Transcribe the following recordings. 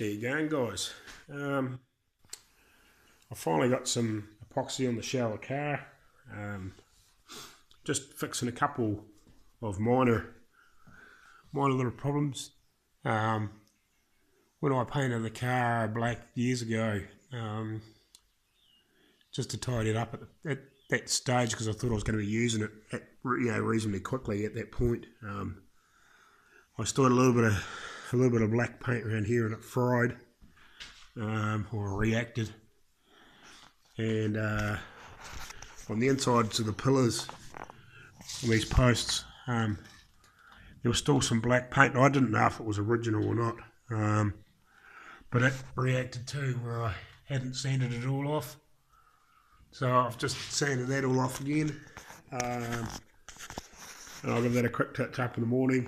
There you go, guys. I finally got some epoxy on the shower car. Just fixing a couple of minor little problems. When I painted the car black years ago, just to tidy it up at that stage, because I thought I was going to be using it reasonably quickly at that point. I still had a little bit of black paint around here, and it fried or reacted. And on the insides of the pillars on these posts, there was still some black paint. I didn't know if it was original or not, but it reacted too where I hadn't sanded it all off. So I've just sanded that all off again, and I'll give that a quick touch up in the morning.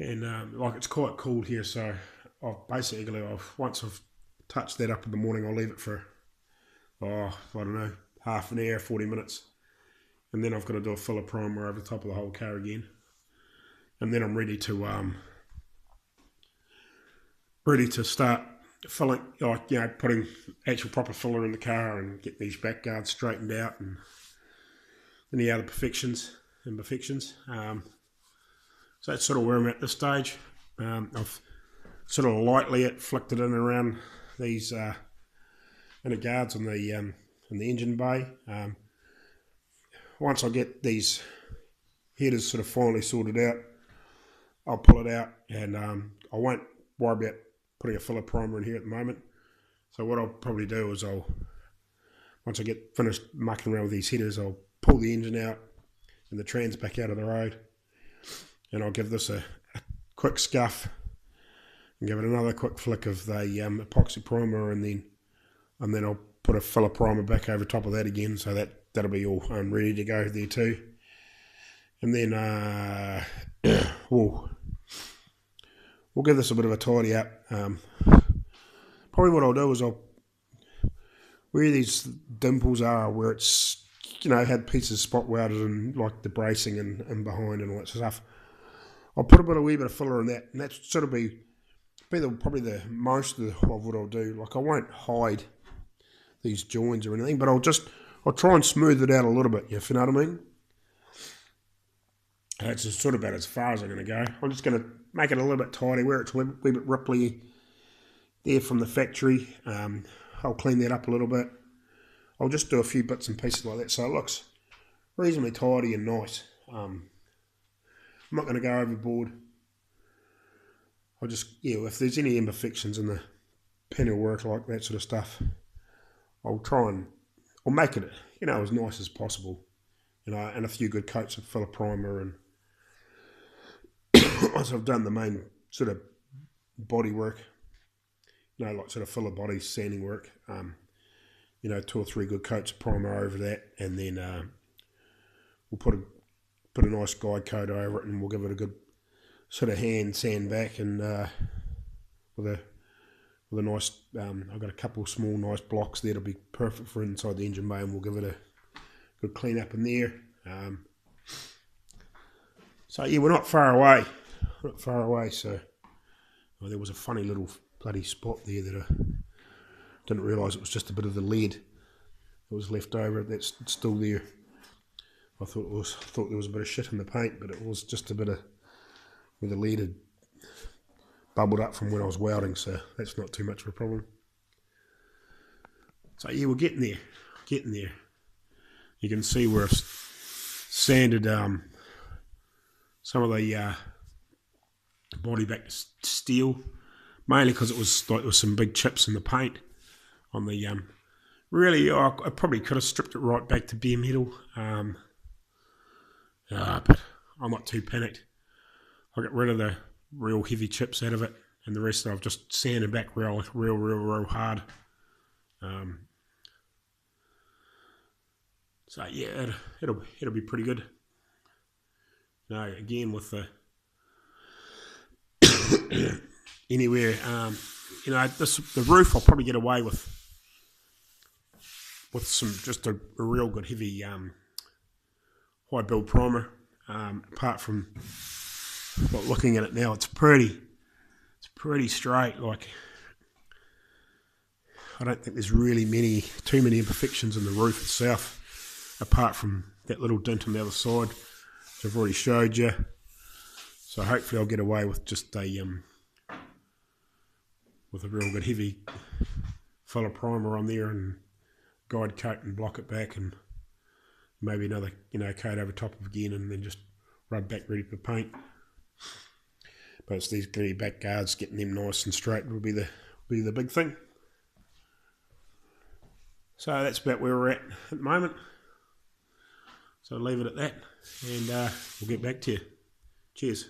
And like, it's quite cold here, so once I've touched that up in the morning, I'll leave it for I don't know, half an hour, 40 minutes, and then I've got to do a filler primer over the top of the whole car again, and then I'm ready to start filling, putting actual proper filler in the car and get these back guards straightened out and any other imperfections. So that's sort of where I'm at this stage. I've sort of lightly flicked it in around these inner guards on the engine bay. Once I get these headers sort of finally sorted out, I'll pull it out, and I won't worry about putting a filler primer in here at the moment. So what I'll probably do is once I get finished mucking around with these headers, I'll pull the engine out and the trans back out of the road, and I'll give this a quick scuff and give it another quick flick of the epoxy primer, and then I'll put a filler primer back over top of that again, so that'll be all ready to go there too. And then we'll give this a bit of a tidy up. Probably what I'll do is where these dimples are, where it's had pieces spot welded and like the bracing and behind and all that stuff, I'll put a wee bit of filler in that, and that's sort of probably the most of what I'll do. Like, I won't hide these joins or anything, but I'll try and smooth it out a little bit, if you know what I mean. That's just sort of about as far as I'm going to go. I'm just going to make it a little bit tidy where it's a wee bit ripply there from the factory. I'll clean that up a little bit. I'll just do a few bits and pieces like that, so it looks reasonably tidy and nice. I'm not going to go overboard. I'll just, if there's any imperfections in the panel work, like that sort of stuff, I'll make it, as nice as possible, and a few good coats of filler primer, and once I've done the main sort of body work, like sort of filler body sanding work, 2 or 3 good coats of primer over that, and then we'll put a nice guide coat over it, and we'll give it a good sort of hand sand back, and with a nice, I've got a couple of small nice blocks there to be perfect for inside the engine bay, and we'll give it a good clean up in there. So we're not far away. So there was a funny little bloody spot there that I didn't realise it was just a bit of the lead that was left over. That's still there. I thought there was a bit of shit in the paint, but it was just a bit of where the lead had bubbled up from when I was welding, so that's not too much of a problem. So we're getting there. You can see where I've sanded some of the body back to steel, mainly because it was like there was some big chips in the paint on the really, I probably could have stripped it right back to bare metal, but I'm not too panicked. I got rid of the real heavy chips out of it, and the rest I've just sanded back real hard. So it'll be pretty good. Again with the anywhere, the roof I'll probably get away with some just a real good heavy high build primer. Apart from looking at it now, it's pretty pretty straight. Like, I don't think there's really too many imperfections in the roof itself, apart from that little dent on the other side, which I've already showed you. So hopefully I'll get away with just a real good heavy filler primer on there and guide coat and block it back, and maybe another coat over top of again, and then just rub back ready for paint. But it's these gritty back guards, getting them nice and straight will be the big thing. So that's about where we're at the moment. So I'll leave it at that, and we'll get back to you. Cheers.